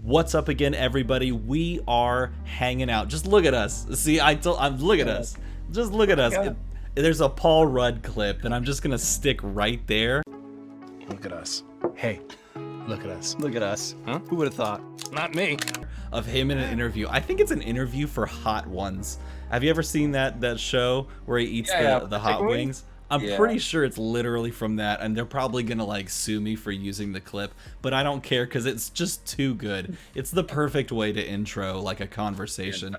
What's up again, everybody? We are hanging out. Just look at us. See, look at us. Just look at us. There's a Paul Rudd clip, and I'm just gonna stick right there. Look at us. Hey, look at us. Look at us. Huh? Who would have thought? Not me. Of him in an interview. I think it's an interview for Hot Ones. Have you ever seen that show where he eats the hot wings? I'm pretty sure it's literally from that, and they're probably gonna like sue me for using the clip, but I don't care because it's just too good. It's the perfect way to intro like a conversation.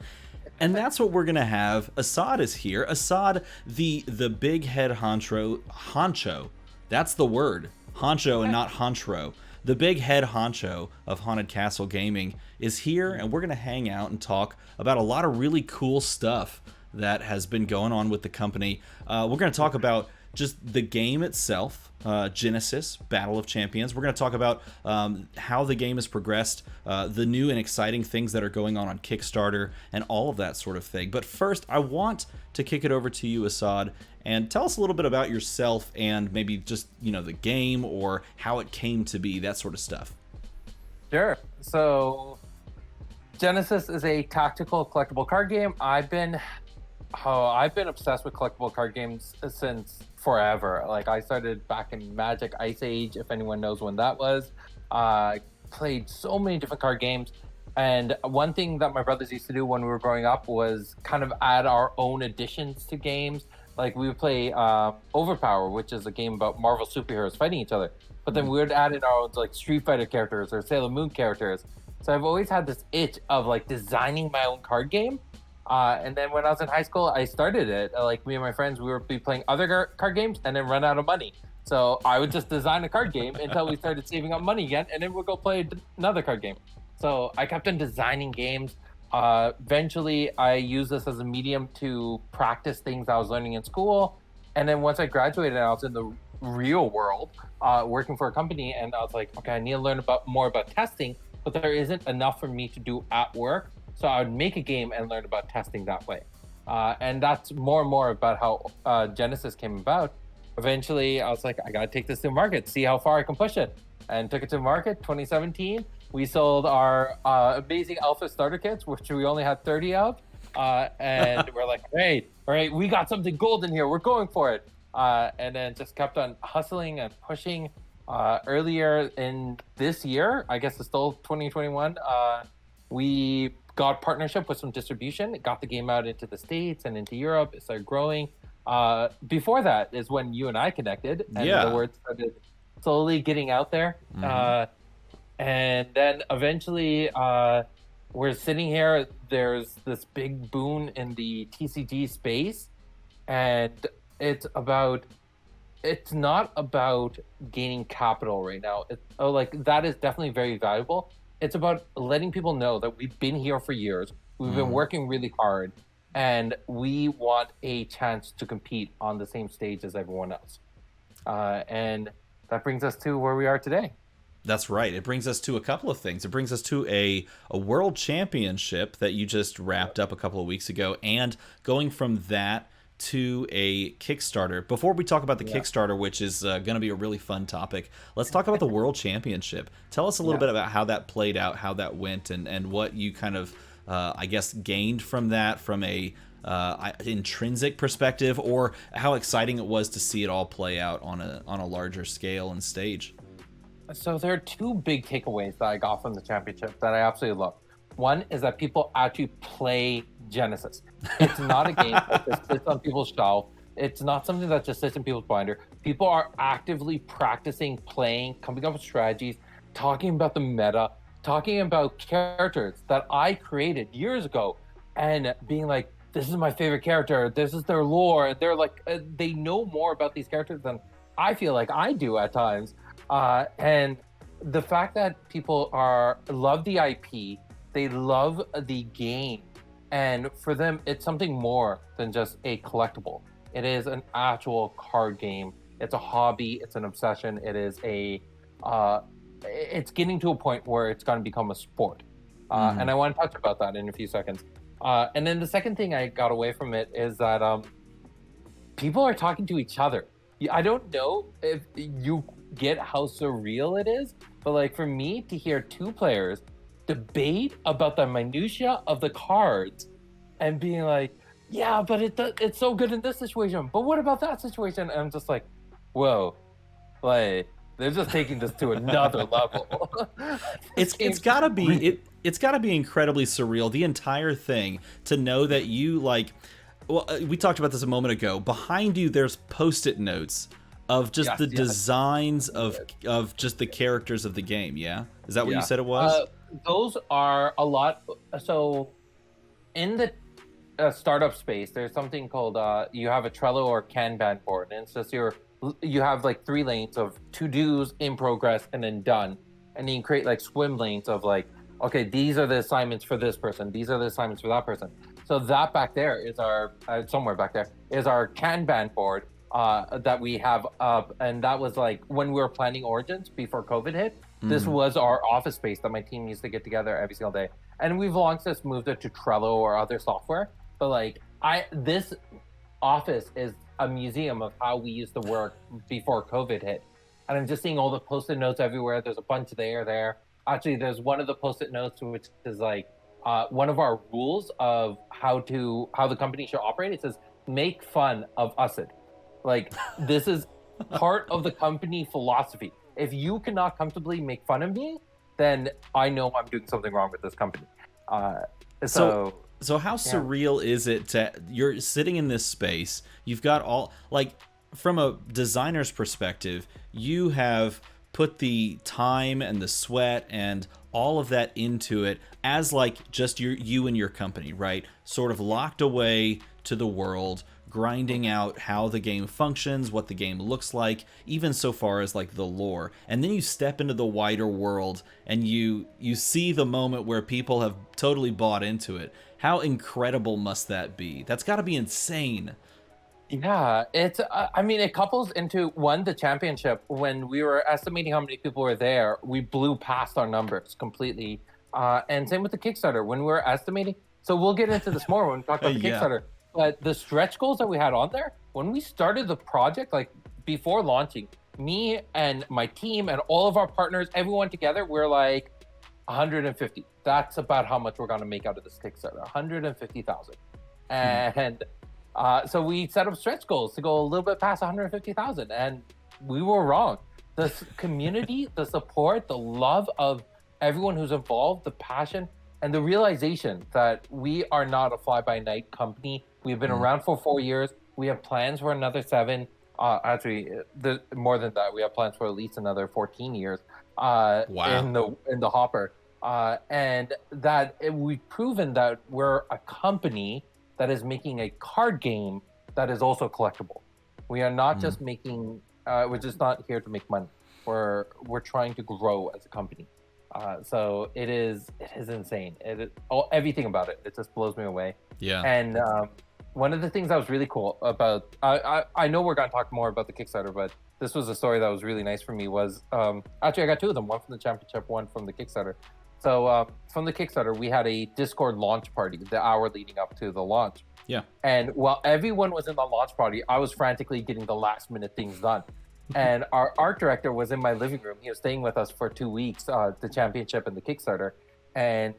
And that's what we're gonna have. Assad is here. Assad, the big head honcho. That's the word. Honcho and not honchro. The big head honcho of Haunted Castle Gaming is here, and we're gonna hang out and talk about a lot of really cool stuff that has been going on with the company. We're going to talk about just the game itself, Genesis, Battle of Champions. We're going to talk about how the game has progressed, the new and exciting things that are going on Kickstarter, and all of that sort of thing. But first, I want to kick it over to you, Assad, and tell us a little bit about yourself and maybe just, the game or how it came to be, that sort of stuff. Sure. So, Genesis is a tactical collectible card game. I've been obsessed with collectible card games since forever. Like, I started back in Magic Ice Age, if anyone knows when that was. Played so many different card games. And one thing that my brothers used to do when we were growing up was kind of add our own additions to games. Like, we would play Overpower, which is a game about Marvel superheroes fighting each other. But then we would add in our own like Street Fighter characters or Sailor Moon characters. So I've always had this itch of like designing my own card game. And then when I was in high school, I started it. Like, me and my friends, we would be playing other card games and then run out of money. So I would just design a card game until we started saving up money again, and then we'd go play another card game. So I kept on designing games. Eventually, I used this as a medium to practice things I was learning in school. And then once I graduated, I was in the real world, working for a company, and I was like, okay, I need to learn more about testing, but there isn't enough for me to do at work. So I would make a game and learn about testing that way. And that's more and more about how Genesis came about. Eventually, I was like, I got to take this to market, see how far I can push it. And took it to market, 2017. We sold our amazing alpha starter kits, which we only had 30 of. And we're like, hey, all right, we got something golden here. We're going for it. And then just kept on hustling and pushing. Earlier in this year, I guess it's still 2021, we got partnership with some distribution. It got the game out into the States and into Europe. It started growing. Before that is when you and I connected, and the word started slowly getting out there. Mm-hmm. And then eventually we're sitting here. There's this big boon in the TCG space, and it's not about gaining capital right now. That is definitely very valuable. It's about letting people know that we've been here for years. We've been working really hard, and we want a chance to compete on the same stage as everyone else. And that brings us to where we are today. That's right. It brings us to a couple of things. It brings us to a world championship that you just wrapped up a couple of weeks ago, and going from that to a Kickstarter. Before we talk about the Kickstarter, which is going to be a really fun topic, let's talk about the World Championship. Tell us a little bit about how that played out, how that went, and what you kind of, I guess, gained from that from a intrinsic perspective, or how exciting it was to see it all play out on a larger scale and stage. So there are two big takeaways that I got from the championship that I absolutely love. One is that people actually play Genesis. It's not a game that just sits on people's shelf. It's not something that just sits in people's binder. People are actively practicing, playing, coming up with strategies, talking about the meta, talking about characters that I created years ago, and being like, this is my favorite character, this is their lore. They're like, they know more about these characters than I feel like I do at times. And the fact that people love the IP, they love the game, and for them, it's something more than just a collectible. It is an actual card game. It's a hobby. It's an obsession. It is it's getting to a point where it's going to become a sport. And I want to touch about that in a few seconds. And then the second thing I got away from it is that people are talking to each other. I don't know if you get how surreal it is, but like for me to hear two players debate about the minutia of the cards and being like, yeah, but it's so good in this situation. But what about that situation? And I'm just like, whoa, like they're just taking this to another level. It's gotta be it's gotta be incredibly surreal, the entire thing, to know that you like. Well, we talked about this a moment ago. Behind you, there's Post-it notes of just the designs of just the characters of the game. Yeah, is that what you said it was? Those are a lot. So, in the startup space, there's something called you have a Trello or Kanban board, and it's just you have like 3 lanes of to-dos, in progress, and then done, and then you create like swim lanes of like, okay, these are the assignments for this person, these are the assignments for that person. So that back there is our somewhere back there is our Kanban board that we have up, and that was like when we were planning Origins before COVID hit. This was our office space that my team used to get together every single day, and we've long since moved it to Trello or other software. But like this office is a museum of how we used to work before COVID hit, and I'm just seeing all the Post-it notes everywhere. There's a bunch there. Actually, there's one of the Post-it notes which is like one of our rules of how the company should operate. It says, make fun of Assad. Like, this is part of the company philosophy. If you cannot comfortably make fun of me, then I know I'm doing something wrong with this company. So how surreal is it you're sitting in this space, you've got all, like, from a designer's perspective, you have put the time and the sweat and all of that into it as like just you and your company, right? Sort of locked away to the world, grinding out how the game functions, what the game looks like, even so far as like the lore. And then you step into the wider world and you see the moment where people have totally bought into it. How incredible must that be? That's got to be insane. Yeah, it's, I mean, it couples into the championship. When we were estimating how many people were there, we blew past our numbers completely. And same with the Kickstarter. When we were estimating, so we'll get into this more when we talk about the Kickstarter. But the stretch goals that we had on there, when we started the project, like before launching, me and my team and all of our partners, everyone together, we're like 150. That's about how much we're going to make out of this Kickstarter, 150,000. And so we set up stretch goals to go a little bit past 150,000, and we were wrong. The community, the support, the love of everyone who's involved, the passion, and the realization that we are not a fly-by-night company. We've been around for 4 years. We have plans for another 7. Actually, more than that. We have plans for at least another 14 years in the hopper. And that we've proven that we're a company that is making a card game that is also collectible. We are not just making, we're just not here to make money. We're trying to grow as a company. So it is insane. Everything about it just blows me away. Yeah. And one of the things that was really cool about, I know we're going to talk more about the Kickstarter, but this was a story that was really nice for me was, actually I got 2 of them, one from the championship, one from the Kickstarter. So from the Kickstarter, we had a Discord launch party the hour leading up to the launch. Yeah. And while everyone was in the launch party, I was frantically getting the last minute things done. And our art director was in my living room. He was staying with us for 2 weeks, the championship and the Kickstarter. And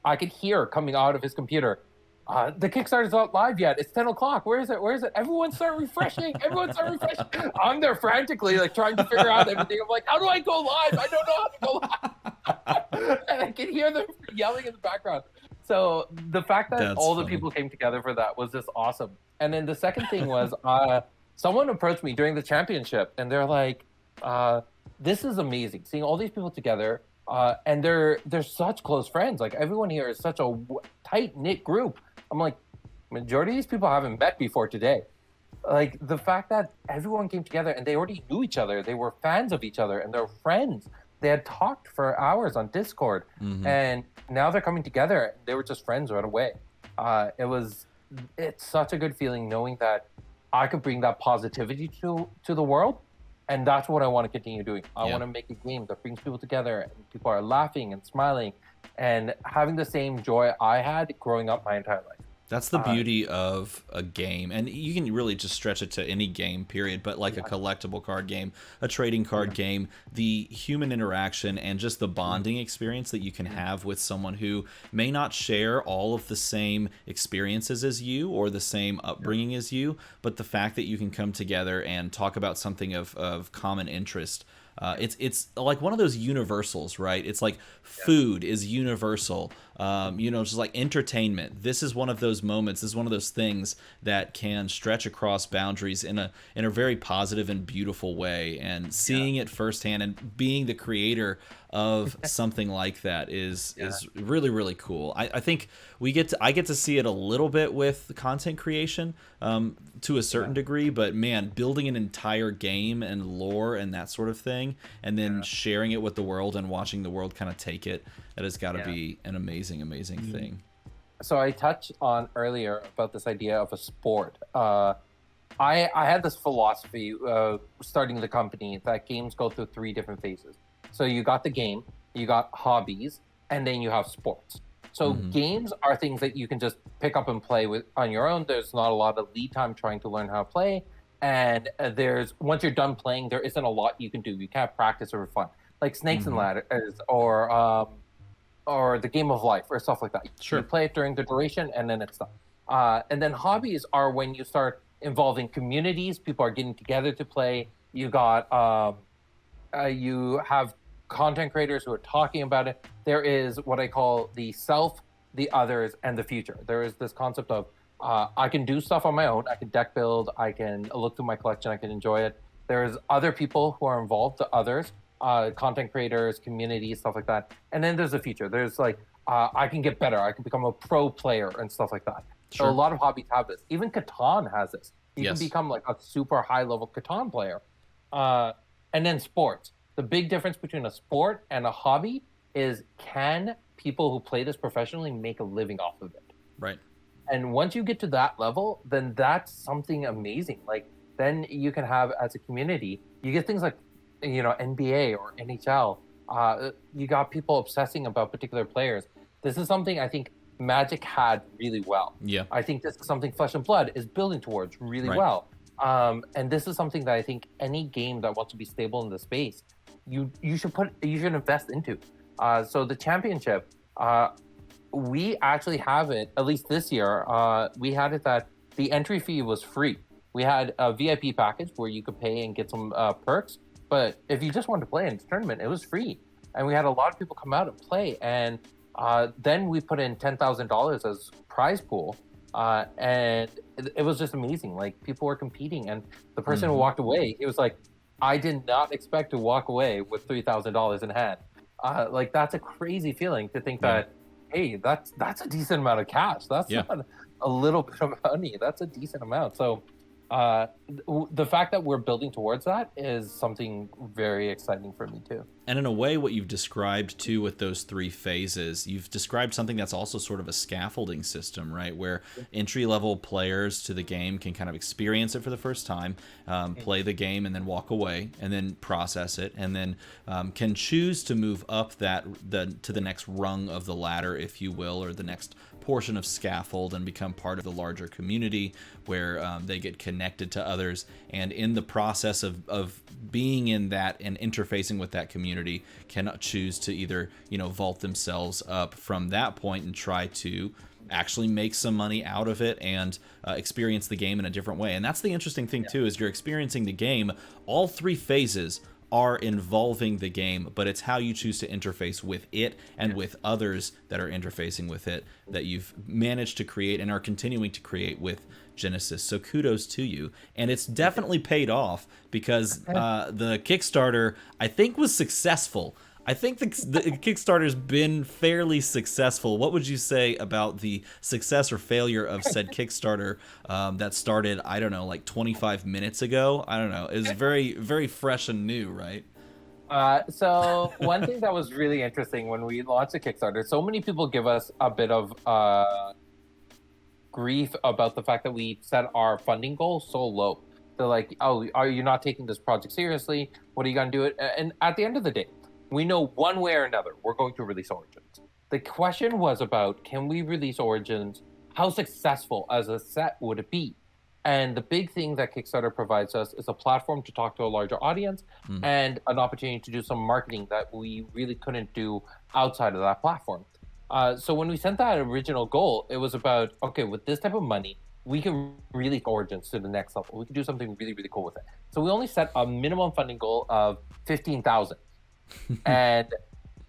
I could hear coming out of his computer, the Kickstarter's not live yet. It's 10 o'clock. Where is it? Everyone start refreshing. I'm there frantically, like trying to figure out everything. I'm like, how do I go live? I don't know how to go live. And I can hear them yelling in the background. So the fact that all the people came together for that was just awesome. And then the second thing was, someone approached me during the championship and they're like, this is amazing. Seeing all these people together, and they're such close friends. Like everyone here is such a tight-knit group. I'm like, majority of these people I haven't met before today. Like the fact that everyone came together and they already knew each other. They were fans of each other and they're friends. They had talked for hours on Discord, and now they're coming together. They were just friends right away. It's such a good feeling knowing that I could bring that positivity to the world, and that's what I want to continue doing. I want to make a game that brings people together, and people are laughing and smiling, and having the same joy I had growing up my entire life. That's the beauty of a game, and you can really just stretch it to any game, period, but like a collectible card game, a trading card game, the human interaction and just the bonding experience that you can have with someone who may not share all of the same experiences as you or the same upbringing as you, but the fact that you can come together and talk about something of common interest. It's like one of those universals, right? It's like food is universal. Just like entertainment. This is one of those moments. This is one of those things that can stretch across boundaries in a very positive and beautiful way. And seeing it firsthand and being the creator of something like that is really, really cool. I think I get to see it a little bit with content creation to a certain degree, but man, building an entire game and lore and that sort of thing, and then sharing it with the world and watching the world kind of take it, that has got to be an amazing thing. So I touched on earlier about this idea of a sport. I had this philosophy starting the company that games go through 3 different phases. So you got the game, you got hobbies, and then you have sports. So games are things that you can just pick up and play with on your own. There's not a lot of lead time trying to learn how to play. And once you're done playing, there isn't a lot you can do. You can't practice or fun. Like Snakes and Ladders or the Game of Life or stuff like that. Sure. You play it during the duration and then it's done. And then hobbies are when you start involving communities. People are getting together to play. You have content creators who are talking about it. There is what I call the self, the others, and the future. There is this concept of I can do stuff on my own. I can deck build. I can look through my collection. I can enjoy it. There's other people who are involved, the others, content creators, communities, stuff like that. And then there's the future. There's like, I can get better. I can become a pro player and stuff like that. Sure. So a lot of hobbies have this. Even Catan has this. You Yes. can become like a super high level Catan player. And then sports. The big difference between a sport and a hobby is, can people who play this professionally make a living off of it? Right. And once you get to that level, then that's something amazing. Like, then you can have, as a community, you get things like, NBA or NHL. You got people obsessing about particular players. This is something I think Magic had really well. Yeah. I think this is something Flesh and Blood is building towards really Right. well. And this is something that I think any game that wants to be stable in the space, you should invest into. So the championship, we actually have it, at least this year, we had it that the entry fee was free. We had a VIP package where you could pay and get some perks, but if you just wanted to play in this tournament, it was free. And we had a lot of people come out and play. And then we put in $10,000 as prize pool. And it was just amazing. Like, people were competing, and the person who walked away, he was like, I did not expect to walk away with $3,000 in hand. Like, that's a crazy feeling to think that, hey, that's a decent amount of cash. That's not a little bit of money. That's a decent amount. So the fact that we're building towards that is something very exciting for me too. And in a way, what you've described too with those 3 phases, you've described something that's also sort of a scaffolding system, right? Where entry-level players to the game can kind of experience it for the first time, play the game, and then walk away, and then process it, and then can choose to move up to the next rung of the ladder, if you will, or the next portion of scaffold, and become part of the larger community where they get connected to others, and in the process of being in that and interfacing with that community, can choose to either vault themselves up from that point and try to actually make some money out of it and experience the game in a different way. And that's the interesting thing too, is you're experiencing the game. All 3 phases are involving the game, but it's how you choose to interface with it and with others that are interfacing with it that you've managed to create and are continuing to create with Genesis. So kudos to you. And it's definitely paid off, because the Kickstarter, I think, was successful. I think the Kickstarter's been fairly successful. What would you say about the success or failure of said Kickstarter that started, I don't know, like 25 minutes ago? I don't know. It was very, very fresh and new, right? So one thing that was really interesting when we launched the Kickstarter, so many people give us a bit of grief about the fact that we set our funding goal so low. They're like, oh, are you not taking this project seriously? What are you going to do it? And at the end of the day, we know one way or another we're going to release Origins. The question was about, can we release Origins how successful as a set would it be? And the big thing that Kickstarter provides us is a platform to talk to a larger audience and an opportunity to do some marketing that we really couldn't do outside of that platform. So when we sent that original goal, it was about, okay, with this type of money, we can really take Origins to the next level. We can do something really, really cool with it. So we only set a minimum funding goal of 15,000. And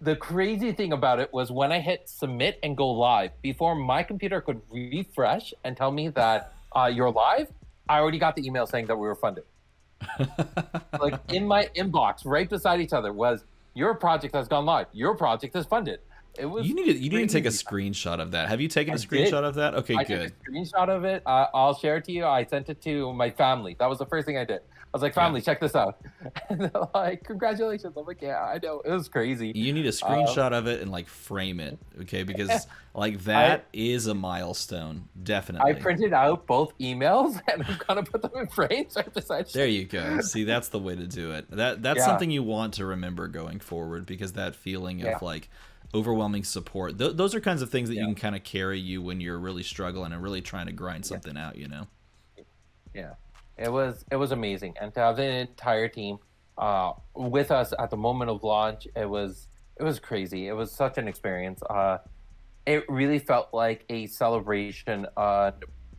the crazy thing about it was when I hit submit and go live, before my computer could refresh and tell me that you're live, I already got the email saying that we were funded. Like in my inbox, right beside each other was, your project has gone live. Your project is funded. It was you need to take a screenshot of that. Have you taken a screenshot of that? Okay, good. I took a screenshot of it. I'll share it to you. I sent it to my family. That was the first thing I did. I was like, family, check this out. And they're like, congratulations. I'm like, yeah, I know. It was crazy. You need a screenshot of it and like frame it, okay? Because like that is a milestone, definitely. I printed out both emails and I'm gonna put them in frames. There you go. See, that's the way to do it. That's something you want to remember going forward, because that feeling of like overwhelming support, those are kinds of things that you can kind of carry you when you're really struggling and really trying to grind something out, you know? Yeah. It was amazing, and to have the entire team with us at the moment of launch, it was crazy. It was such an experience. It really felt like a celebration,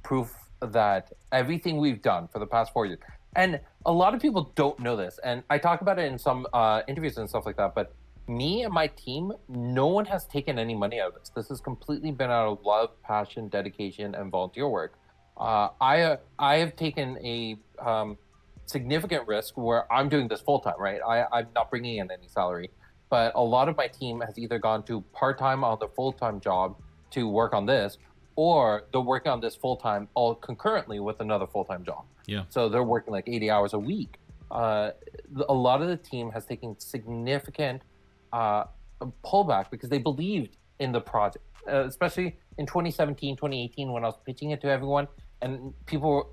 proof that everything we've done for the past 4 years, and a lot of people don't know this, and I talk about it in some interviews and stuff like that, but me and my team, no one has taken any money out of this. This has completely been out of love, passion, dedication, and volunteer work. I have taken a significant risk where I'm doing this full time, right? I'm not bringing in any salary, but a lot of my team has either gone to part-time on the full-time job to work on this, or they're working on this full-time all concurrently with another full-time job. Yeah. So they're working like 80 hours a week. A lot of the team has taken significant pullback because they believed in the project, especially in 2017, 2018, when I was pitching it to everyone. And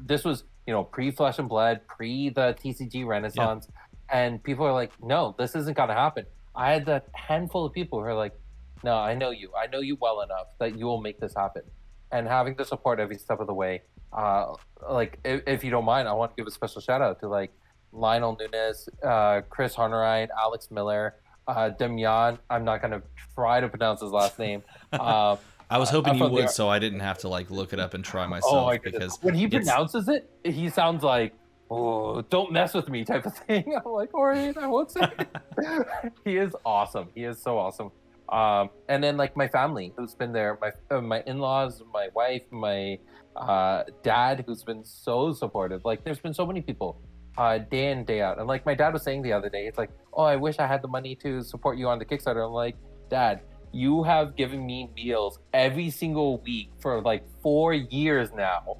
this was, pre Flesh and Blood, pre the TCG Renaissance. Yeah. And people are like, no, this isn't going to happen. I had that handful of people who are like, no, I know you well enough that you will make this happen. And having the support every step of the way, if you don't mind, I want to give a special shout out to like Lionel Nunes, Chris Harnerine, Alex Miller, Demian. I'm not going to try to pronounce his last name. I was hoping you would, so I didn't have to like look it up and try myself. Because when he pronounces it, he sounds like, "Oh, don't mess with me" type of thing. I'm like, all right, I won't say it. He is awesome. He is so awesome. And then like my family, who's been there, my in-laws, my wife, my dad, who's been so supportive. Like, there's been so many people, day in, day out. And like my dad was saying the other day, it's like, oh, I wish I had the money to support you on the Kickstarter. I'm like, Dad, you have given me meals every single week for like 4 years now,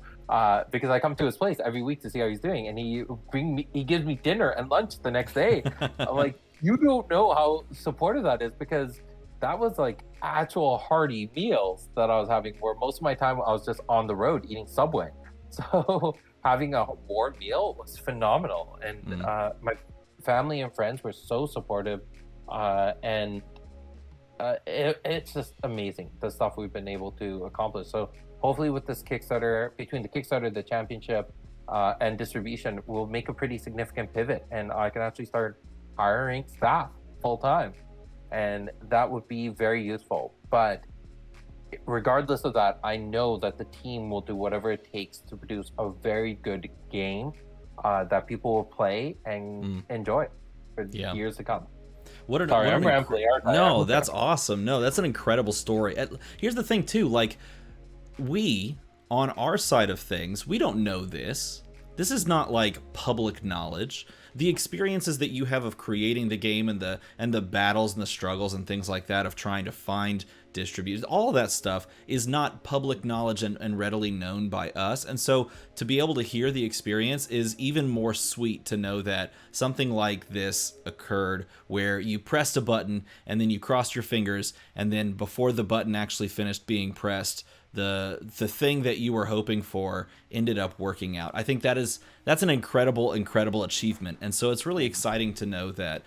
because I come to his place every week to see how he's doing, and he gives me dinner and lunch the next day. I'm like, you don't know how supportive that is, because that was like actual hearty meals that I was having, where most of my time I was just on the road eating Subway. So having a warm meal was phenomenal, and my family and friends were so supportive, and it's just amazing, the stuff we've been able to accomplish. So hopefully with this Kickstarter, between the Kickstarter, the championship, and distribution, we'll make a pretty significant pivot, and I can actually start hiring staff full time, and that would be very useful. But regardless of that, I know that the team will do whatever it takes to produce a very good game that people will play and enjoy for years to come. I'm rambling. No, that's awesome. No, that's an incredible story. Here's the thing too, like, we, on our side of things, we don't know this. This is not like public knowledge. The experiences that you have of creating the game and the battles and the struggles and things like that of trying to find distributors, all of that stuff is not public knowledge and readily known by us. And so to be able to hear the experience is even more sweet, to know that something like this occurred where you pressed a button and then you crossed your fingers, and then before the button actually finished being pressed, the thing that you were hoping for ended up working out. I think that is that's an incredible achievement. And so it's really exciting to know that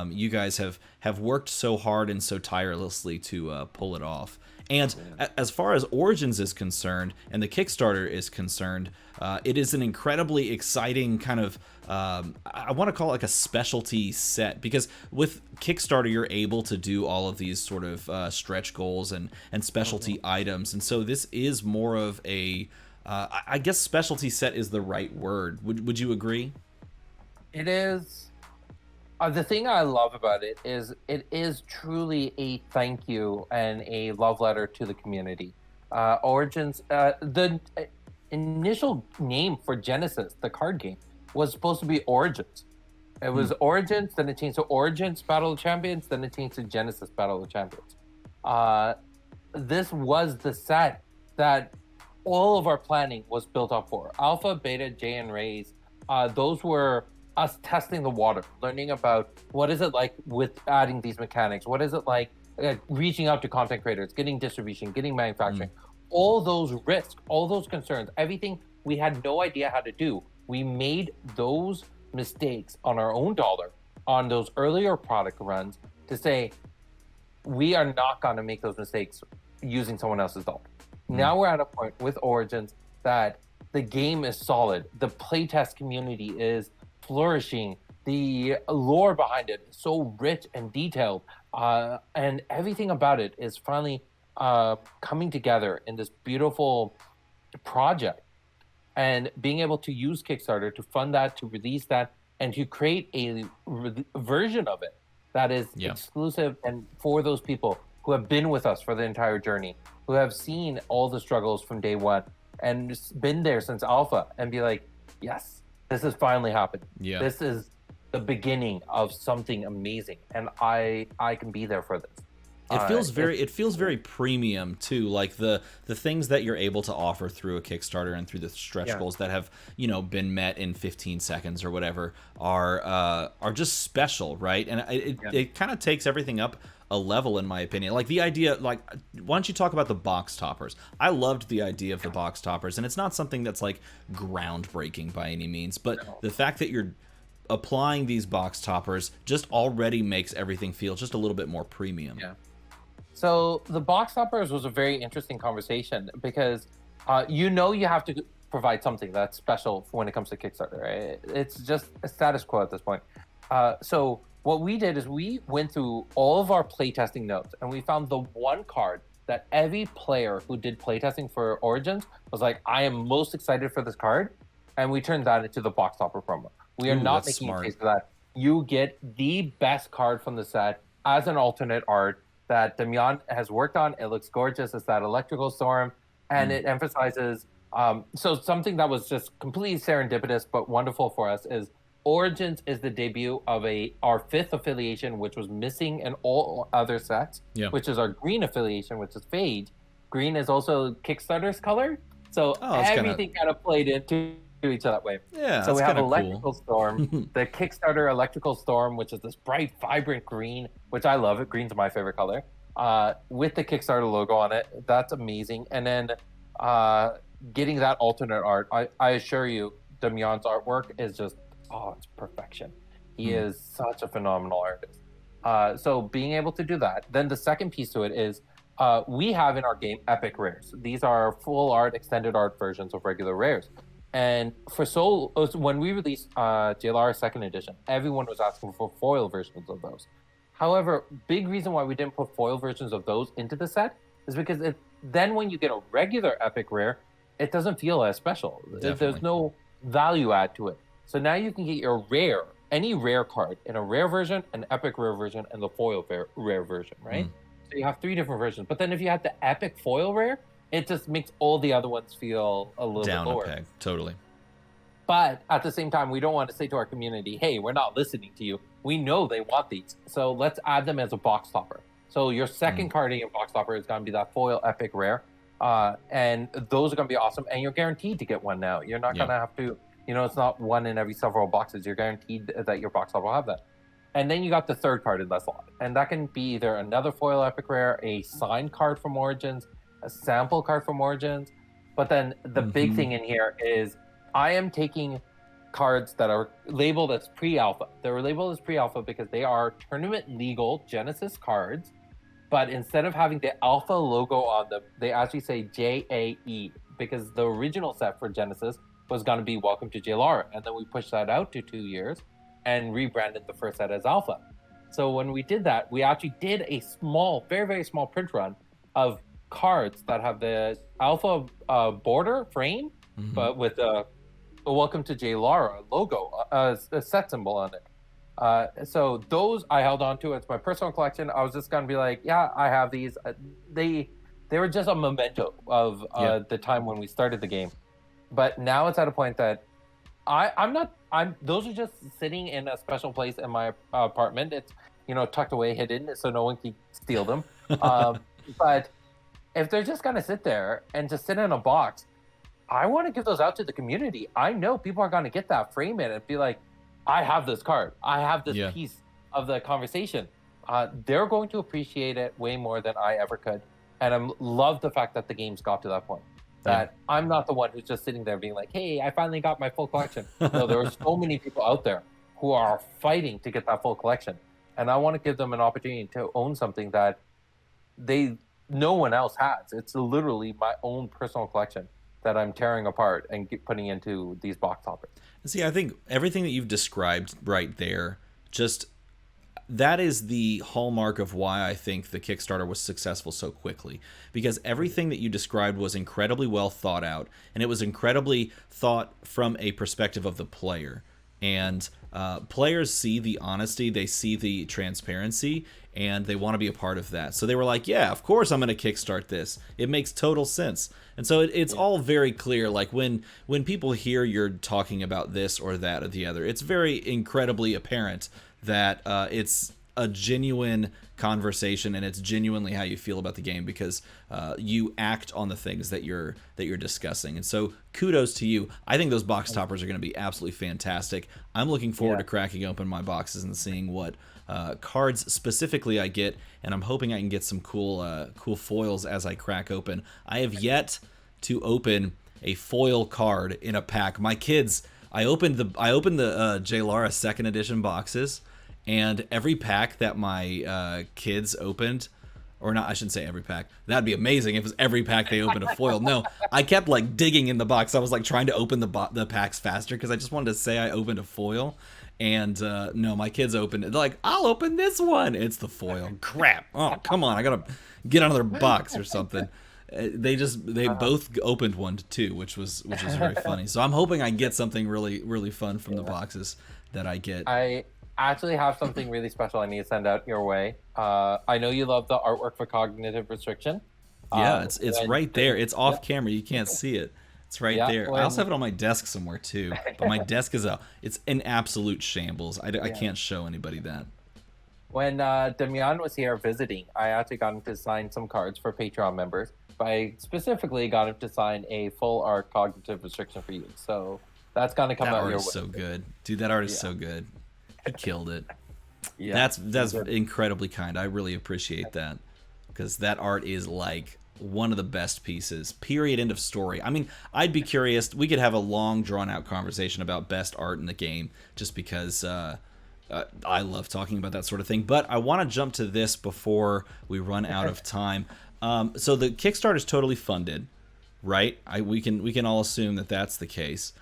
you guys have worked so hard and so tirelessly to pull it off. And as far as Origins is concerned and the Kickstarter is concerned, it is an incredibly exciting kind of, I want to call it like a specialty set, because with Kickstarter, you're able to do all of these sort of stretch goals and specialty items. And so this is more of a, I guess specialty set is the right word. Would you agree? It is. The thing I love about it is truly a thank you and a love letter to the community. Origins, the initial name for Genesis, the card game, was supposed to be Origins. It was Origins, then it changed to Origins Battle of Champions, then it changed to Genesis Battle of Champions. This was the set that all of our planning was built up for. Alpha, Beta, J, and Rays, those were us testing the water, learning about what is it like with adding these mechanics, what is it like reaching out to content creators, getting distribution, getting manufacturing, all those risks, all those concerns, everything we had no idea how to do. We made those mistakes on our own dollar on those earlier product runs to say, we are not going to make those mistakes using someone else's dollar. Now we're at a point with Origins that the game is solid. The playtest community is flourishing. The lore behind it is so rich and detailed, and everything about it is finally coming together in this beautiful project. And being able to use Kickstarter to fund that, to release that, and to create a version of it that is exclusive and for those people who have been with us for the entire journey, who have seen all the struggles from day one and just been there since alpha, and be like, yes, this has finally happened. Yeah. This is the beginning of something amazing, and I can be there for this. It feels very premium too, like the things that you're able to offer through a Kickstarter and through the stretch goals that have, you know, been met in 15 seconds or whatever are just special, right? And it kind of takes everything up a level, in my opinion. Like the idea, like, why don't you talk about the box toppers? I loved the idea of the box toppers, and it's not something that's like groundbreaking by any means, but the fact that you're applying these box toppers just already makes everything feel just a little bit more premium. Yeah. So the box toppers was a very interesting conversation because you have to provide something that's special when it comes to Kickstarter, right? It's just a status quo at this point. So what we did is we went through all of our playtesting notes, and we found the one card that every player who did playtesting for Origins was like, I am most excited for this card, and we turned that into the box topper promo. We are not making a case for that. You get the best card from the set as an alternate art that Damian has worked on. It looks gorgeous. It's that electrical storm, and it emphasizes. So something that was just completely serendipitous but wonderful for us is Origins is the debut of our fifth affiliation, which was missing in all other sets, which is our green affiliation, which is Fade. Green is also Kickstarter's color, so everything kind of played into each other that way. Yeah, so we have Electrical Storm, the Kickstarter Electrical Storm, which is this bright, vibrant green, which I love. Green's my favorite color. With the Kickstarter logo on it, that's amazing. And then getting that alternate art, I assure you, Damian's artwork is just it's perfection. He is such a phenomenal artist. So being able to do that, then the second piece to it is we have in our game epic rares. These are full art, extended art versions of regular rares. And when we released JLR 2nd edition, everyone was asking for foil versions of those. However, big reason why we didn't put foil versions of those into the set is because then when you get a regular epic rare, it doesn't feel as special. Definitely. There's no value add to it. So now you can get your any rare card in a rare version, an epic rare version, and the foil rare version, right? So you have 3 different versions. But then if you have the epic foil rare, it just makes all the other ones feel a little down bit lower. A peg, totally. But at the same time, we don't want to say to our community, hey, we're not listening to you. We know they want these. So let's add them as a box topper. So your second card in your box topper is going to be that foil epic rare. And those are going to be awesome. And you're guaranteed to get one now. You're not going to have to, it's not one in every several boxes. You're guaranteed that your box topper will have that. And then you got the third card in that slot. And that can be either another foil epic rare, a signed card from Origins, a sample card from Origins. But then the big thing in here is I am taking cards that are labeled as pre-alpha. They're labeled as pre-alpha because they are tournament legal Genesis cards, but instead of having the alpha logo on them, they actually say JAE, because the original set for Genesis was going to be Welcome to Jalara, and then we pushed that out to 2 years and rebranded the first set as alpha. So when we did that, we actually did a small, very, very small print run of cards that have the alpha border frame, but with a Welcome to Jalara logo, a set symbol on it. So those I held on to. It's my personal collection. I was just gonna be like, yeah, I have these. They were just a memento of the time when we started the game. But now it's at a point that those are just sitting in a special place in my apartment. It's, tucked away, hidden, so no one can steal them. But if they're just gonna sit there and just sit in a box, I want to give those out to the community. I know people are gonna get that, frame it, and be like, I have this card. I have this piece of the conversation. They're going to appreciate it way more than I ever could. And I love the fact that the game's got to that point. That I'm not the one who's just sitting there being like, hey, I finally got my full collection. No, there are so many people out there who are fighting to get that full collection. And I want to give them an opportunity to own something that no one else has. It's literally my own personal collection that I'm tearing apart and putting into these box toppers. See, I think everything that you've described right there, that is the hallmark of why I think the Kickstarter was successful so quickly. Because everything that you described was incredibly well thought out, and it was incredibly thought from a perspective of the player. And players see the honesty, they see the transparency, and they want to be a part of that. So they were like, yeah, of course I'm going to kickstart this. It makes total sense. And so it's all very clear. Like when people hear you're talking about this or that or the other, it's very incredibly apparent that it's a genuine conversation and it's genuinely how you feel about the game, because you act on the things that you're discussing. And so kudos to you. I think those box toppers are going to be absolutely fantastic. I'm looking forward to cracking open my boxes and seeing what cards specifically I get, and I'm hoping I can get some cool foils as I crack open. I have yet to open a foil card in a pack. My kids, I opened the Jalara 2nd edition boxes, and every pack that my kids opened, or not, I shouldn't say every pack. That'd be amazing if it was every pack they opened a foil. No, I kept like digging in the box. I was like trying to open the packs faster because I just wanted to say I opened a foil. And no, my kids opened it. They're like, I'll open this one. It's the foil. Crap. Oh, come on. I gotta get another box or something. They both opened one too, which was very funny. So I'm hoping I get something really, really fun from the boxes that I get. I actually have something really special I need to send out your way. I know you love the artwork for Cognitive Restriction. Yeah, it's right there. It's off camera. You can't see it. It's right there. I also have it on my desk somewhere too, but my desk it's an absolute shambles. I can't show anybody that. When Damian was here visiting, I actually got him to sign some cards for Patreon members. But I specifically got him to sign a full art Cognitive Restriction for you. So that's gonna come out your way. That art is so good, dude. That art is so good. He killed it. Yeah, that's incredibly kind. I really appreciate that, because that art is like one of the best pieces. Period. End of story. I mean, I'd be curious. We could have a long, drawn-out conversation about best art in the game, just because I love talking about that sort of thing. But I want to jump to this before we run out of time. So the Kickstarter is totally funded, right? We can all assume that that's the case.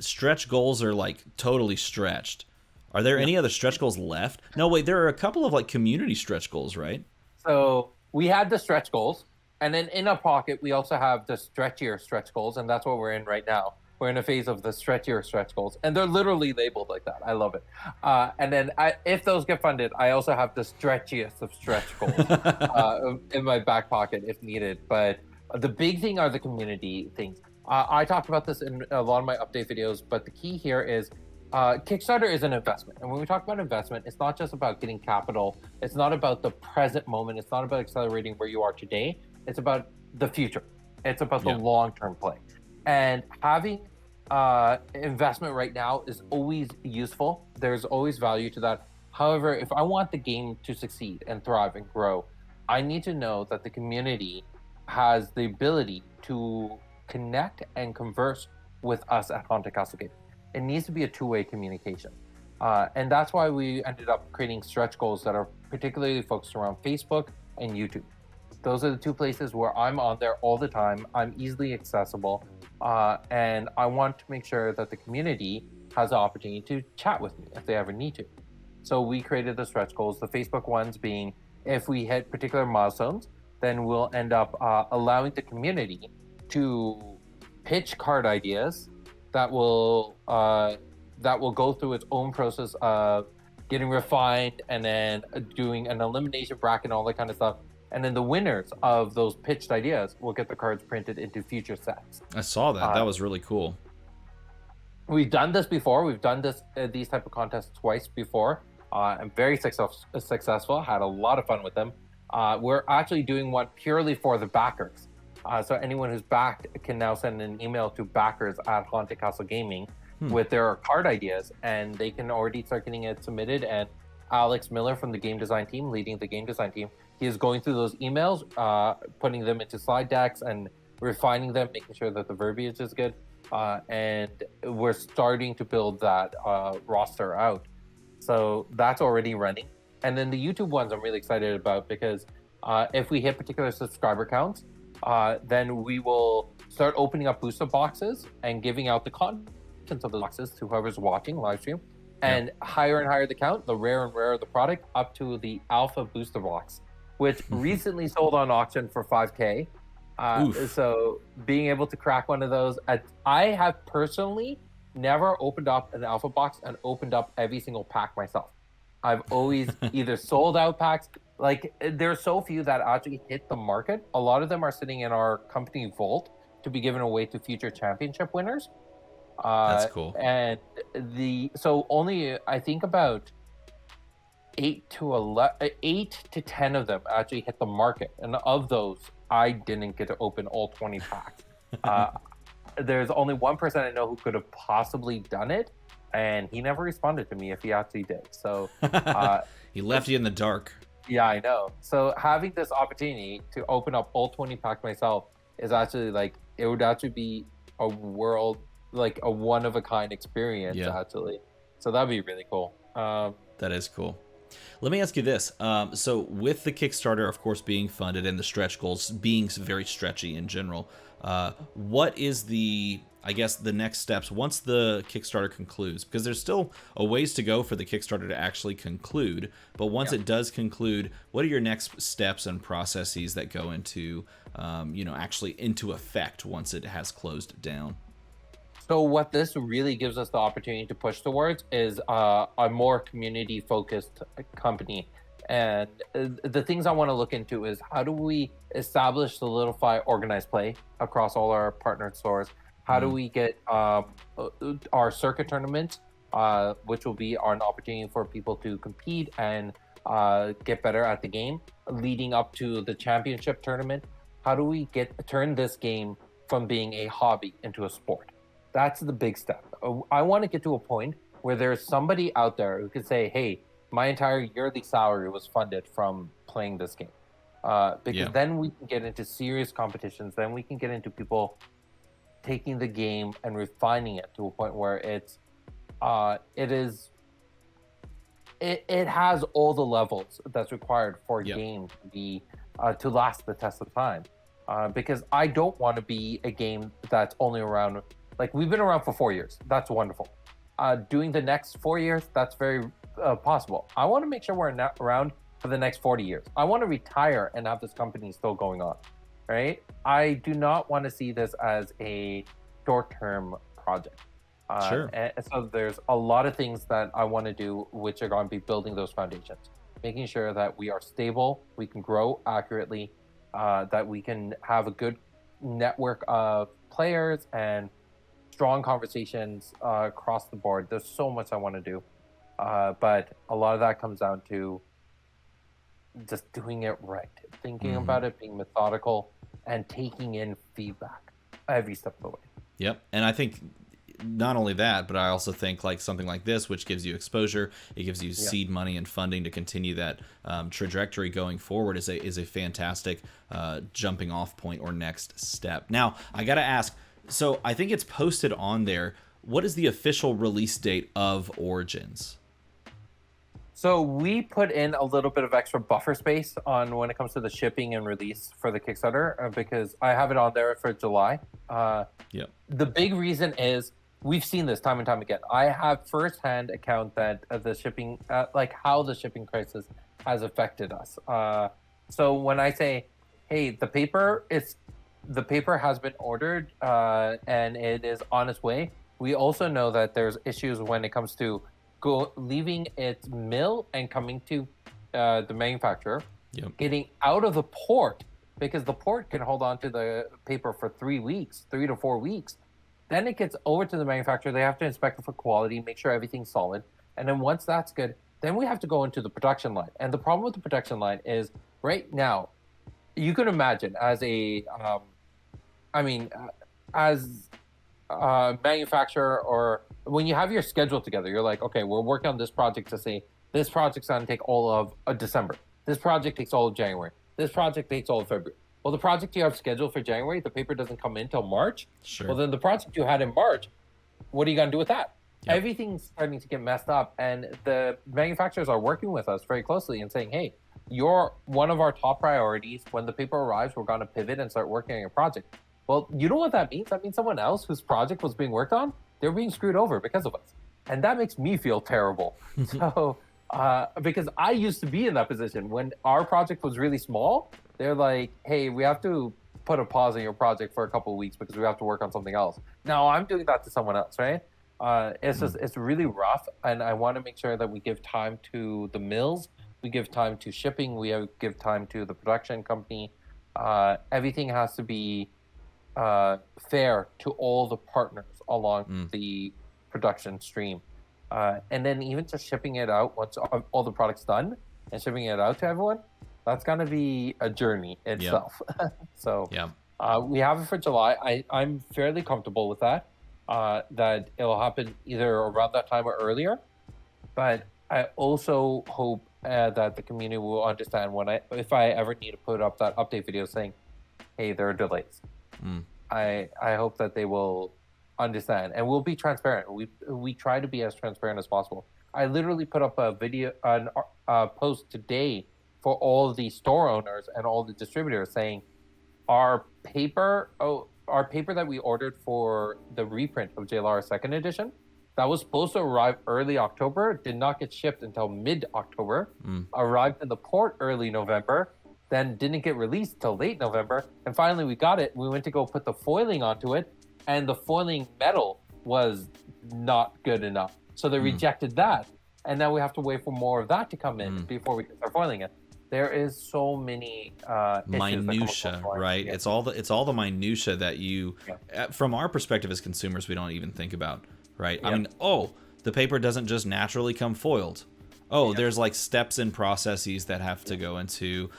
Stretch goals are like totally stretched. Are there any other stretch goals left? No, wait, there are a couple of like community stretch goals, right? So we had the stretch goals, and then in our pocket, we also have the stretchier stretch goals, and that's what we're in right now. We're in a phase of the stretchier stretch goals, and they're literally labeled like that. I love it. And then if those get funded, I also have the stretchiest of stretch goals in my back pocket if needed. But the big thing are the community things. I talked about this in a lot of my update videos, but the key here is Kickstarter is an investment. And when we talk about investment, it's not just about getting capital. It's not about the present moment. It's not about accelerating where you are today. It's about the future. It's about the long-term play. And having investment right now is always useful. There's always value to that. However, if I want the game to succeed and thrive and grow, I need to know that the community has the ability to connect and converse with us at Haunted Castle Game. it needs to be a two-way communication. And that's why we ended up creating stretch goals that are particularly focused around Facebook and YouTube. Those are the two places where I'm on there all the time. I'm easily accessible. And I want to make sure that the community has the opportunity to chat with me if they ever need to. So we created the stretch goals, the Facebook ones being if we hit particular milestones, then we'll end up allowing the community to pitch card ideas that will go through its own process of getting refined and then doing an elimination bracket and all that kind of stuff. And then the winners of those pitched ideas will get the cards printed into future sets. I saw that. That was really cool. We've done this before. We've done these type of contests twice before. I'm very successful. Had a lot of fun with them. We're actually doing one purely for the backers. So anyone who's backed can now send an email to backers at Haunted Castle Gaming with their card ideas, and they can already start getting it submitted. And Alex Miller from the game design team, leading the game design team, he is going through those emails, putting them into slide decks and refining them, making sure that the verbiage is good. And we're starting to build that roster out. So that's already running. And then the YouTube ones I'm really excited about because if we hit particular subscriber counts, then we will start opening up booster boxes and giving out the contents of the boxes to whoever's watching live stream. And higher and higher the count, the rarer and rarer the product, up to the alpha booster box, which recently sold on auction for $5,000. So being able to crack one of those, I have personally never opened up an alpha box and opened up every single pack myself. I've always either sold out packs. Like, there's so few that actually hit the market. A lot of them are sitting in our company vault to be given away to future championship winners. That's cool. And so only, I think about 8 to 10 of them actually hit the market. And of those, I didn't get to open all 20 packs. There's only one person I know who could have possibly done it, and he never responded to me if he actually did. So he left you in the dark. Yeah, I know. So having this opportunity to open up all 20 packs myself is actually like, it would actually be a one-of-a-kind experience, actually. So that'd be really cool. That is cool. Let me ask you this. So with the Kickstarter, of course, being funded and the stretch goals being very stretchy in general, what is the next steps once the Kickstarter concludes? Because there's still a ways to go for the Kickstarter to actually conclude. But once it does conclude, what are your next steps and processes that go into, actually into effect once it has closed down? So what this really gives us the opportunity to push towards is a more community-focused company. And the things I want to look into is how do we establish, solidify, organized play across all our partnered stores? How do we get our circuit tournament, which will be an opportunity for people to compete and get better at the game, leading up to the championship tournament? How do we turn this game from being a hobby into a sport? That's the big step. I want to get to a point where there's somebody out there who could say, hey, my entire yearly salary was funded from playing this game. Because then we can get into serious competitions. Then we can get into people taking the game and refining it to a point where it has all the levels that's required for a game to be to last the test of time. Because I don't want to be a game that's only around. Like, we've been around for 4 years. That's wonderful. Doing the next 4 years, that's very possible. I want to make sure we're not around for the next 40 years. I want to retire and have this company still going on, right? I do not want to see this as a short-term project. Sure. And so there's a lot of things that I want to do, which are going to be building those foundations, making sure that we are stable, we can grow accurately, that we can have a good network of players and strong conversations across the board. There's so much I want to do, but a lot of that comes down to just doing it right, thinking about it, being methodical, and taking in feedback every step of the way. Yep, and I think not only that, but I also think like something like this, which gives you exposure, it gives you seed money and funding to continue that trajectory going forward, is a fantastic jumping off point or next step. Now, I got to ask. So I think it's posted on there. what is the official release date of Origins? So we put in a little bit of extra buffer space on when it comes to the shipping and release for the Kickstarter because I have it on there for July. Yeah. The big reason is we've seen this time and time again. I have firsthand account that the shipping, like how the shipping crisis has affected us. So when I say, hey, the paper has been ordered and it is on its way, we also know that there's issues when it comes to leaving its mill and coming to the manufacturer, getting out of the port, because the port can hold on to the paper for 3 to 4 weeks. Then it gets over to the manufacturer. They have to inspect it for quality, make sure everything's solid. And then once that's good, then we have to go into the production line. And the problem with the production line is right now, you can imagine as a, as a manufacturer, or when you have your schedule together, you're like, okay, we're working on this project to say this project's going to take all of December. This project takes all of January. This project takes all of February. Well, the project you have scheduled for January, the paper doesn't come in till March. Sure. Well, then the project you had in March, what are you going to do with that? Yep. Everything's starting to get messed up, and the manufacturers are working with us very closely and saying, hey, you're one of our top priorities. When the paper arrives, we're going to pivot and start working on your project. Well, you know what that means? That means someone else whose project was being worked on, they're being screwed over because of us. And that makes me feel terrible. So, because I used to be in that position when our project was really small, they're like, hey, we have to put a pause on your project for a couple of weeks because we have to work on something else. Now I'm doing that to someone else, right? It's really rough. And I want to make sure that we give time to the mills. We give time to shipping. We give time to the production company. Everything has to be fair to all the partners along the production stream. And then even just shipping it out once all the product's done and shipping it out to everyone, that's going to be a journey itself. So we have it for July. I'm fairly comfortable with that, that it'll happen either around that time or earlier. But I also hope that the community will understand if I ever need to put up that update video saying, hey, there are delays. I hope that they will understand, and we'll be transparent. We try to be as transparent as possible. I literally put up a post today for all the store owners and all the distributors saying our paper that we ordered for the reprint of JLR 2nd edition, that was supposed to arrive early October, did not get shipped until mid-October, arrived in the port early November, then didn't get released till late November, and finally we got it. We went to go put the foiling onto it, and the foiling metal was not good enough. So they rejected that, and now we have to wait for more of that to come in before we can start foiling it. There is so many minutia, right? Yeah. It's all the minutia that you, from our perspective as consumers, we don't even think about, right? I mean, the paper doesn't just naturally come foiled. There's like steps and processes that have to go into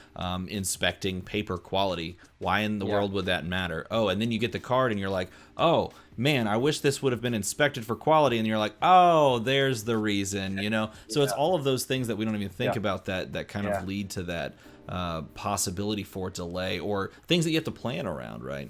inspecting paper quality. Why in the world would that matter? And then you get the card and you're like, oh man, I wish this would have been inspected for quality. And you're like, oh, there's the reason, you know? So it's all of those things that we don't even think about that kind of lead to that possibility for delay, or things that you have to plan around, right?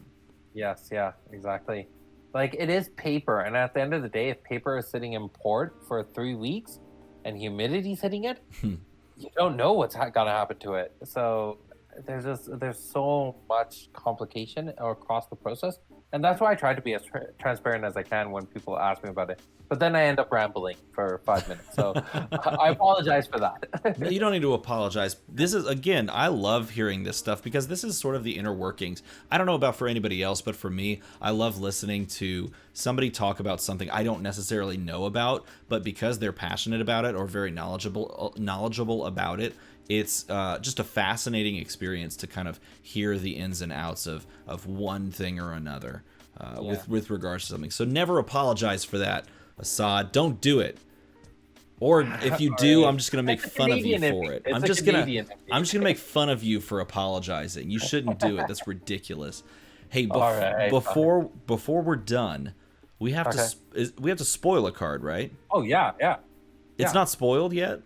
Yes, yeah, exactly. Like, it is paper, and at the end of the day, if paper is sitting in port for 3 weeks and humidity's hitting it, you don't know what's gonna happen to it. So there's so much complication across the process, and that's why I try to be as transparent as I can when people ask me about it. But then I end up rambling for 5 minutes, so I apologize for that. No, you don't need to apologize. This is, again, I love hearing this stuff because this is sort of the inner workings. I don't know about for anybody else, but for me, I love listening to somebody talk about something I don't necessarily know about, but because they're passionate about it or very knowledgeable about it, it's just a fascinating experience to kind of hear the ins and outs of one thing or another with regards to something. So never apologize for that, Assad. Don't do it. Or if you do, I'm just gonna make fun of you for it. I'm just gonna make fun of you for apologizing. You shouldn't do it. That's ridiculous. Hey, before we're done, we have to spoil a card, right? Oh yeah. It's not spoiled yet?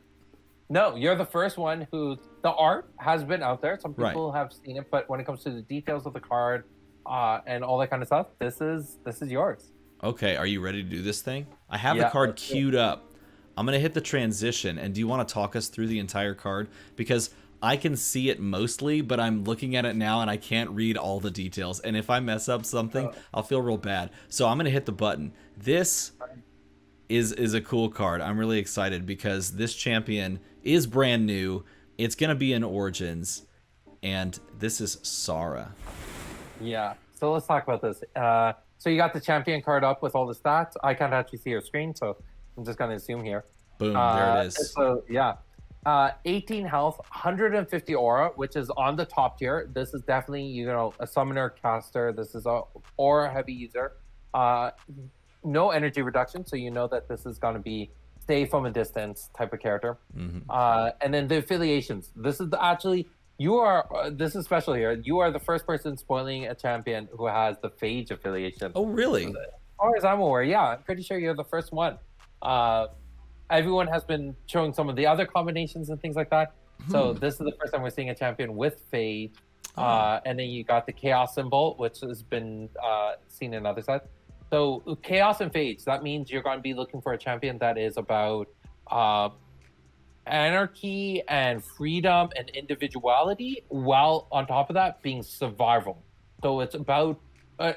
No, you're the first one who, the art has been out there. Some people have seen it, but when it comes to the details of the card and all that kind of stuff, this is yours. Okay, are you ready to do this thing? I have the card queued up. I'm going to hit the transition, and do you want to talk us through the entire card? Because I can see it mostly, but I'm looking at it now, and I can't read all the details. And if I mess up something, I'll feel real bad. So I'm going to hit the button. This is a cool card. I'm really excited because this champion is brand new. It's going to be in Origins, and this is Sara. Yeah, so let's talk about this. So you got the champion card up with all the stats. I can't actually see your screen, so I'm just going to zoom here. Boom, there it is. So, yeah. 18 health, 150 aura, which is on the top tier. This is definitely, you know, a summoner caster. This is a aura heavy user. No energy reduction, so you know that this is going to be stay from a distance type of character. And then the affiliations. This is actually... this is special here. You are the first person spoiling a champion who has the Phage affiliation. Oh, really? As far as I'm aware, yeah. I'm pretty sure you're the first one. Everyone has been showing some of the other combinations and things like that. So this is the first time we're seeing a champion with Phage. And then you got the Chaos symbol, which has been seen in other sets. So Chaos and Phage, that means you're going to be looking for a champion that is about... anarchy and freedom and individuality, while on top of that being survival. So it's about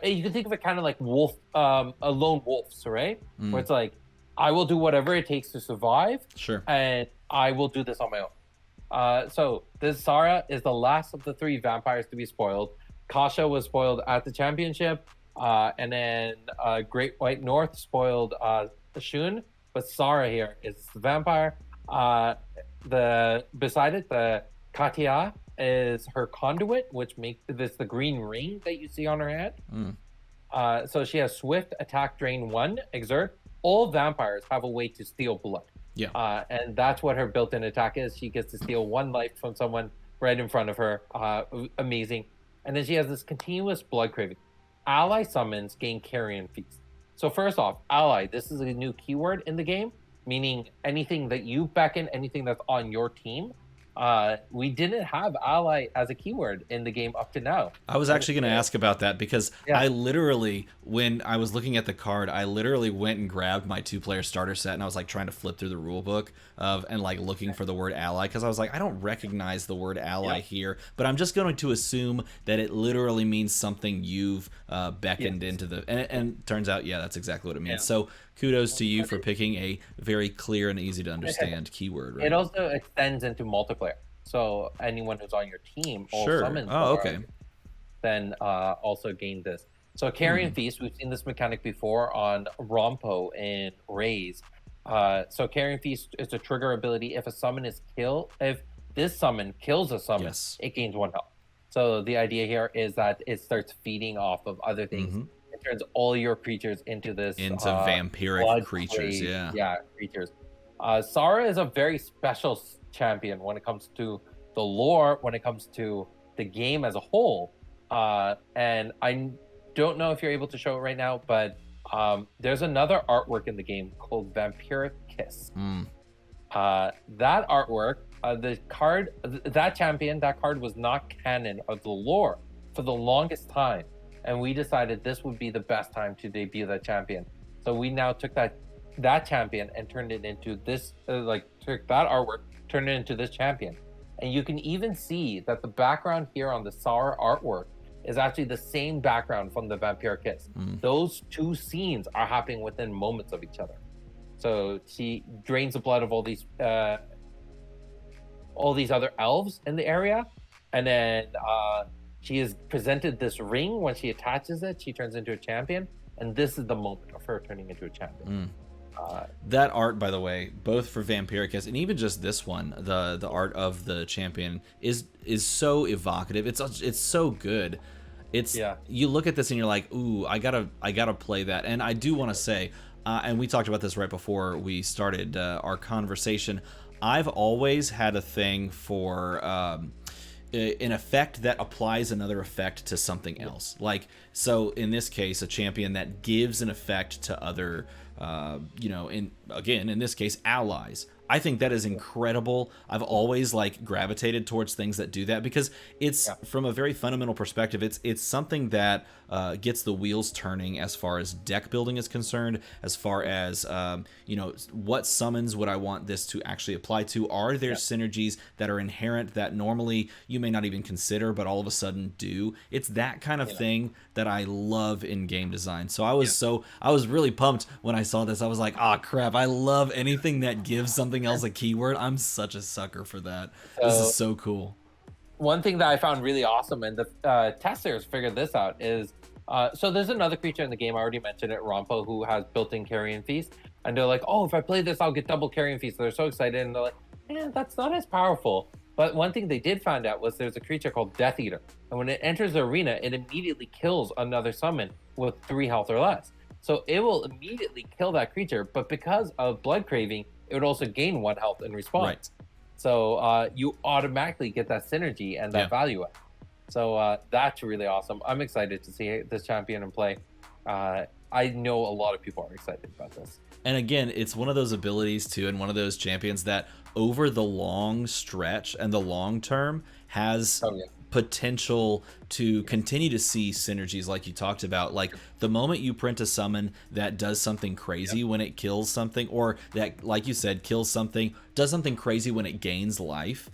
you can think of it kind of like a lone wolves, right? Where it's like, I will do whatever it takes to survive, and I will do this on my own. So this Sara is the last of the 3 vampires to be spoiled. Kasha was spoiled at the championship, and then Great White North spoiled Shun, but Sara here is the vampire. Beside it, the Katia is her conduit, which makes this the green ring that you see on her head. So she has swift, attack, drain 1, exert. All vampires have a way to steal blood. And that's what her built-in attack is. She gets to steal 1 life from someone right in front of her. Amazing. And then she has this continuous blood craving. Ally summons gain Carrion Feast. So first off, ally, this is a new keyword in the game, meaning anything that you beckon, anything that's on your team. We didn't have ally as a keyword in the game up to now. I was actually going to ask about that because I literally, when I was looking at the card, I literally went and grabbed my 2-player starter set and I was like trying to flip through the rule book and like looking for the word ally because I was like, I don't recognize the word ally here, but I'm just going to assume that it literally means something you've beckoned into the, and turns out, that's exactly what it means. So kudos to you for picking a very clear and easy to understand keyword. Right? It also extends into multiplayer. So anyone who's on your team all summons then also gain this. So Carrion Feast, we've seen this mechanic before on Rompo and Raze. So Carrion Feast is a trigger ability. If a summon is if this summon kills a summon, it gains 1 health. So the idea here is that it starts feeding off of other things. It turns all your creatures into this vampiric creatures. Creatures. Sara is a very special champion when it comes to the lore, when it comes to the game as a whole. And I don't know if you're able to show it right now, but there's another artwork in the game called Vampiric Kiss. That artwork, the card, that card was not canon of the lore for the longest time. And we decided this would be the best time to debut that champion. So we now took that champion and turned it into this, took that artwork, turned it into this champion. And you can even see that the background here on the Sara artwork is actually the same background from the Vampiric Kiss. Those 2 scenes are happening within moments of each other. So she drains the blood of all these other elves in the area, and then she is presented this ring. When she attaches it, she turns into a champion, and this is the moment of her turning into a champion. That art, by the way, both for Vampiricus and even just this one, the art of the champion is so evocative. It's so good. You look at this and you're like, ooh, I gotta play that. And I do want to say, and we talked about this right before we started our conversation. I've always had a thing for an effect that applies another effect to something else. Like, so in this case, a champion that gives an effect to other, in this case, allies. I think that is incredible. I've always like gravitated towards things that do that because it's from a very fundamental perspective. It's something that gets the wheels turning as far as deck building is concerned, as far as you know, what summons would I want this to actually apply to? Are there synergies that are inherent that normally you may not even consider, but all of a sudden do? It's that kind of thing that I love in game design. So I was really pumped when I saw this. I was like, oh crap, I love anything that gives something else a keyword. I'm such a sucker for that. This is so cool. One thing that I found really awesome, and the testers figured this out, is so there's another creature in the game, I already mentioned it, Rompo, who has built-in Carrion Feast, and they're like, oh, if I play this, I'll get double Carrion Feast. So they're so excited, and they're like, that's not as powerful. But one thing they did find out was there's a creature called Death Eater, and when it enters the arena, it immediately kills another summon with 3 health or less. So it will immediately kill that creature, but because of Blood Craving, it would also gain 1 health in response. Right. So you automatically get that synergy and that value up. So that's really awesome. I'm excited to see this champion in play. I know a lot of people are excited about this. And again, it's one of those abilities too, and one of those champions that over the long stretch and the long term has potential to continue to see synergies like you talked about. Like the moment you print a summon that does something crazy when it kills something, or that, like you said, kills something, does something crazy when it gains life,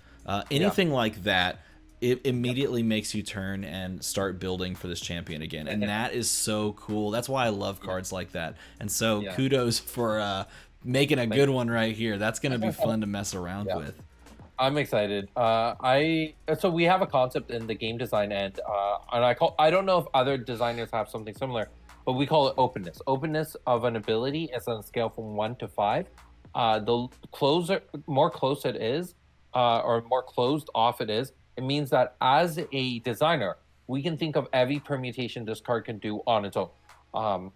anything like that, it immediately makes you turn and start building for this champion again. And that is so cool. That's why I love cards like that. And so kudos for making a good one right here. That's going to be fun to mess around with. I'm excited. So we have a concept in the game design end, and I don't know if other designers have something similar, but we call it openness. Openness of an ability is on a scale from 1 to 5. The more close it is, or more closed off it is, it means that as a designer, we can think of every permutation this card can do on its own.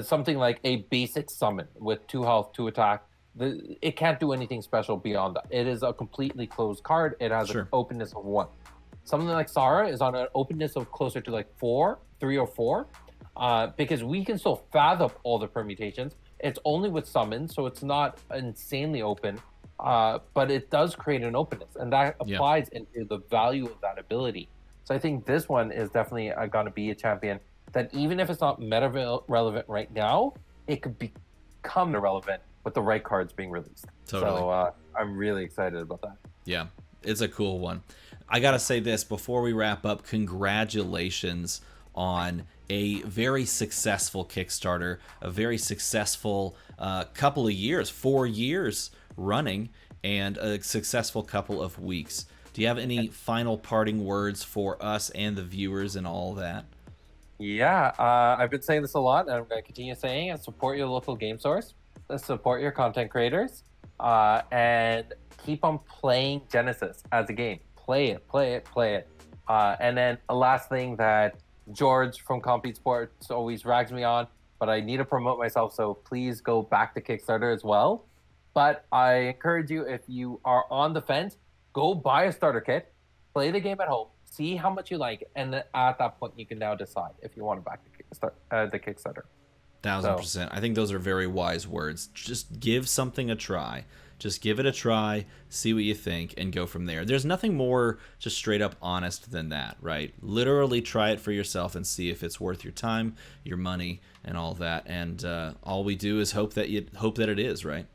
Something like a basic summon with 2 health, 2 attack. It can't do anything special beyond that. It is a completely closed card. It has an openness of 1. Something like Sara is on an openness of closer to like 3 or 4, because we can still fathom all the permutations. It's only with summons, so it's not insanely open. But it does create an openness, and that applies into the value of that ability. So I think this one is definitely going to be a champion that even if it's not meta relevant right now, it could become relevant with the right cards being released. Totally. So I'm really excited about that. Yeah, it's a cool one. I gotta say this before we wrap up. Congratulations on a very successful Kickstarter, a very successful couple of years, 4 years running, and a successful couple of weeks. Do you have any final parting words for us and the viewers and all that? Yeah, I've been saying this a lot, and I'm going to continue saying it. Support your local game source, support your content creators, and keep on playing Genesis as a game. Play it. And then a last thing that George from Compete Sports always rags me on, but I need to promote myself, so please go back to Kickstarter as well. But I encourage you, if you are on the fence, go buy a starter kit, play the game at home, see how much you like it, and then at that point you can now decide if you want to back the Kickstarter. 1000%. I think those are very wise words. Just give something a try. Just give it a try, see what you think, and go from there. There's nothing more just straight up honest than that, right? Literally try it for yourself and see if it's worth your time, your money, and all that. And all we do is hope that it is, right?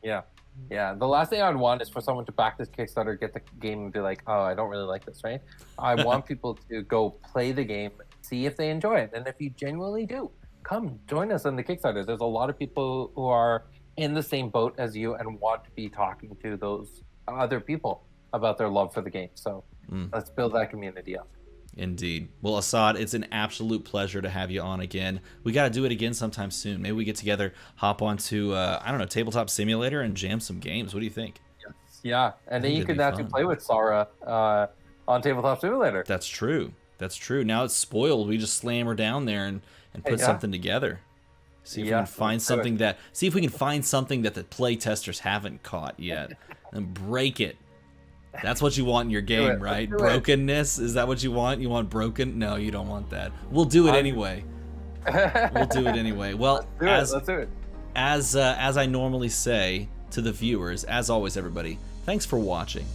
Yeah. The last thing I'd want is for someone to back this Kickstarter, get the game, and be like, oh, I don't really like this, right? I want people to go play the game, see if they enjoy it. And if you genuinely do, come join us on the Kickstarter. There's a lot of people who are in the same boat as you and want to be talking to those other people about their love for the game. So let's build that community up. Indeed. Well, Assad, it's an absolute pleasure to have you on again. We got to do it again sometime soon. Maybe we get together, hop onto, Tabletop Simulator and jam some games. What do you think? Yes. Yeah, and then you could actually play with Sara on Tabletop Simulator. That's true. Now it's spoiled. We just slam her down there and put something together. See if we can find something that the play testers haven't caught yet, and break it. That's what you want in your game, right? Brokenness? Is that what you want? You want broken? No, you don't want that. We'll do it anyway. Well, let's do it. as I normally say, to the viewers. As always, everybody, thanks for watching.